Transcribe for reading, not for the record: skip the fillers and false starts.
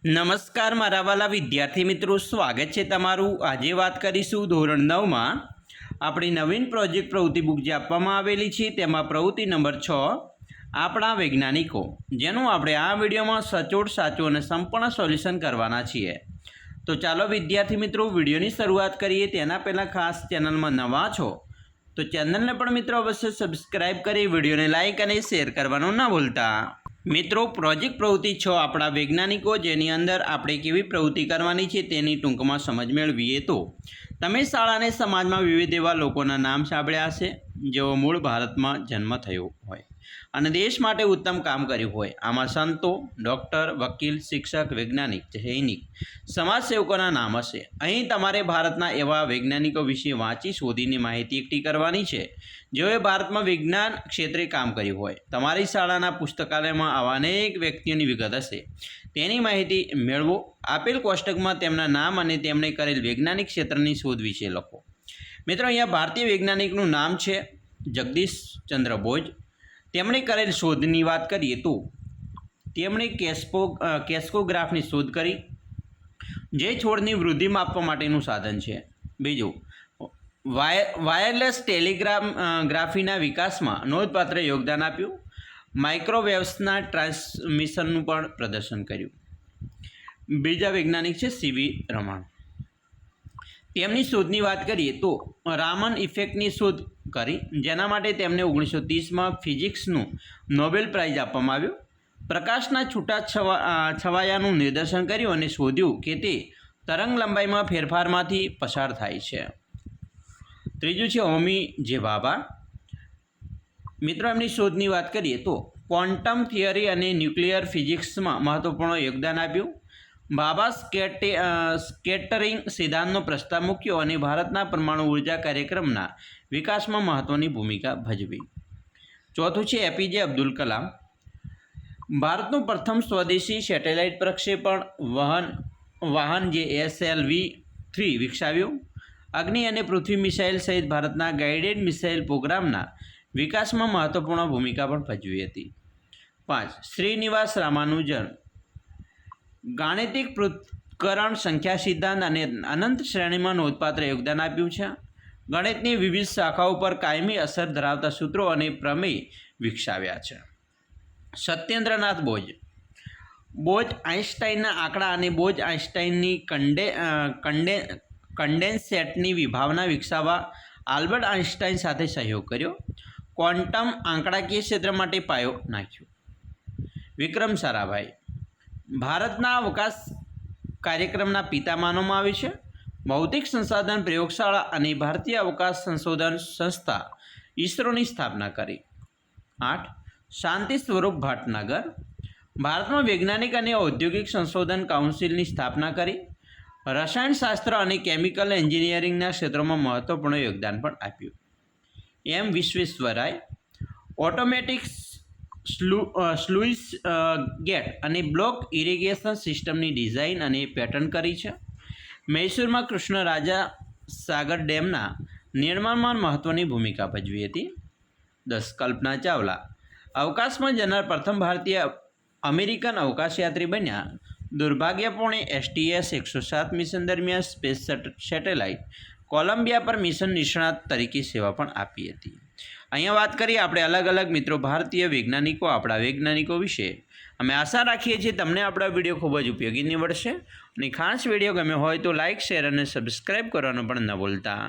નમસ્કાર મારા વાલા વિદ્યાર્થી મિત્રો, સ્વાગત છે તમારું। આજે વાત કરીશું ધોરણ 9 માં આપણી નવીન પ્રોજેક્ટ પ્રવૃત્તિ બુક જે આપવામાં આવેલી છે તેમાં પ્રવૃત્તિ નંબર 6 આપણા વૈજ્ઞાનિકો, જેનું આપણે આ વિડીયોમાં સચોટ, સાચું અને સંપૂર્ણ સોલ્યુશન કરવાના છીએ। તો ચાલો વિદ્યાર્થી મિત્રો વિડીયોની શરૂઆત કરીએ। તેના પહેલાં ખાસ ચેનલમાં નવા છો તો ચેનલને પણ મિત્રો અવશ્ય સબસ્ક્રાઈબ કરી વિડીયોને લાઇક અને શેર કરવાનું ન ભૂલતા। મિત્રો, પ્રોજેક્ટ પ્રવૃત્તિ 6 આપણા વૈજ્ઞાનિકો, જેની અંદર આપણે કેવી પ્રવૃત્તિ કરવાની છે તેની ટૂંકમાં સમજ મેળવીએ તો તમે શાળા અને સમાજમાં વિવિધ એવા લોકોના નામ સાંભળ્યા હશે જેઓ મૂળ ભારતમાં જન્મ થયો હોય અને દેશ માટે ઉત્તમ કામ કર્યું હોય। આમાં સંતો, ડૉક્ટર, વકીલ, શિક્ષક, વૈજ્ઞાનિક, સૈનિક, સમાજસેવકોના નામ હશે। અહીં તમારે ભારતના એવા વૈજ્ઞાનિકો વિશે વાંચી શોધીને માહિતી એકઠી કરવાની છે જેઓએ ભારતમાં વિજ્ઞાન ક્ષેત્રે કામ કર્યું હોય। તમારી શાળાના પુસ્તકાલયમાં આવા અનેક વ્યક્તિઓની વિગત હશે, તેની માહિતી મેળવો। આપેલ કોષ્ટકમાં તેમના નામ અને તેમણે કરેલ વૈજ્ઞાનિક ક્ષેત્રની શોધ વિશે લખો। મિત્રો, અહીંયા ભારતીય વૈજ્ઞાનિકનું નામ છે જગદીશ ચંદ્ર બોઝ। તેમણે કરેલ શોધની વાત કરીએ તો તેમણે કેસ્કોગ્રાફની શોધ કરી, જે છોડની વૃદ્ધિ માપવા માટેનું સાધન છે। બીજું, વાયરલેસ ટેલિગ્રાફીના વિકાસમાં નોંધપાત્ર યોગદાન આપ્યું। માઇક્રોવેવ્સના ટ્રાન્સમિશનનું પણ પ્રદર્શન કર્યું। બીજા વૈજ્ઞાનિક છે સીવી રમણ। તેમની શોધની વાત કરીએ તો રામન ઇફેક્ટની શોધ કરી, જેના માટે તેમને 1930માં ફિઝિક્સનું નોબેલ પ્રાઇઝ આપવામાં આવ્યું। પ્રકાશના છૂટા છવાયાનું નિદર્શન કર્યું અને શોધ્યું કે તે તરંગ લંબાઈમાં ફેરફારમાંથી પસાર થાય છે। ત્રીજું છે હોમી જે ભાભા। મિત્રો, એમની શોધની વાત કરીએ તો ક્વોન્ટમ થિયરી અને ન્યુક્લિયર ફિઝિક્સમાં મહત્વપૂર્ણ યોગદાન આપ્યું। ભાભા સ્કેટરિંગ સિદ્ધાંતનો પ્રસ્તાવ મૂક્યો અને ભારતના પરમાણુ ઉર્જા કાર્યક્રમના વિકાસમાં મહત્ત્વની ભૂમિકા ભજવી। ચોથું છે એપીજે અબ્દુલ કલામ। ભારતનું પ્રથમ સ્વદેશી સેટેલાઇટ પ્રક્ષેપણ વાહન જે SLV-3 વિકસાવ્યું। અગ્નિ અને પૃથ્વી મિસાઇલ સહિત ભારતના ગાઇડેડ મિસાઇલ પ્રોગ્રામના વિકાસમાં મહત્વપૂર્ણ ભૂમિકા પણ ભજવી હતી। 5. શ્રીનિવાસ રામાનુજન। ગાણિતિક પૃથક્કરણ, સંખ્યા સિદ્ધાંત અને અનંત શ્રેણીમાં નોંધપાત્ર યોગદાન આપ્યું છે। ગણિતની વિવિધ શાખાઓ પર કાયમી અસર ધરાવતા સૂત્રો અને પ્રમેય વિકસાવ્યા છે। સત્યેન્દ્રનાથ બોઝ। બોઝ આઇન્સ્ટાઇનના આંકડા અને બોઝ આઇન્સ્ટાઇનની કન્ડેન્સેટની વિભાવના વિકસાવવા આલ્બર્ટ આઇન્સ્ટાઇન સાથે સહયોગ કર્યો। ક્વોન્ટમ આંકડાકીય ક્ષેત્ર માટે પાયો નાખ્યો। વિક્રમ સારાભાઈ। ભારતના અવકાશ કાર્યક્રમના પિતા માનવામાં આવે છે। ભૌતિક સંસાધન પ્રયોગશાળા અને ભારતીય અવકાશ સંશોધન સંસ્થા ઇસરોની સ્થાપના કરી। 8. શાંતિ સ્વરૂપ ભટનાગર। ભારતમાં વૈજ્ઞાનિક અને ઔદ્યોગિક સંશોધન કાઉન્સિલની સ્થાપના કરી। રસાયણશાસ્ત્ર અને કેમિકલ એન્જિનિયરિંગના ક્ષેત્રોમાં મહત્વપૂર્ણ યોગદાન પણ આપ્યું। એમ વિશ્વેશ્વરાય। ઓટોમેટિક સ્લુઇસ ગેટ અને બ્લોક ઇરિગેશન સિસ્ટમની ડિઝાઇન અને પેટર્ન કરી છે। મૈસૂરમાં કૃષ્ણરાજા સાગર ડેમના નિર્માણમાં મહત્ત્વની ભૂમિકા ભજવી હતી। 10. કલ્પના ચાવલા। અવકાશમાં જનાર પ્રથમ ભારતીય અમેરિકન અવકાશયાત્રી બન્યા। દુર્ભાગ્યપૂર્ણે STS-107 મિશન દરમિયાન સ્પેસ સેટેલાઇટ કોલંબિયા પર મિશન નિષ્ણાત તરીકે સેવા પણ આપી હતી। અહીંયા વાત કરીએ આપણે અલગ અલગ મિત્રો ભારતીય વૈજ્ઞાનિકો, આપણા વૈજ્ઞાનિકો વિશે। અમે આશા રાખીએ છીએ તમને આપણા વિડીયો ખૂબ જ ઉપયોગી નીવડશે અને ખાસ વિડીયો ગમ્યો હોય તો લાઇક, શેર અને સબસ્ક્રાઈબ કરવાનું પણ ન ભૂલતા।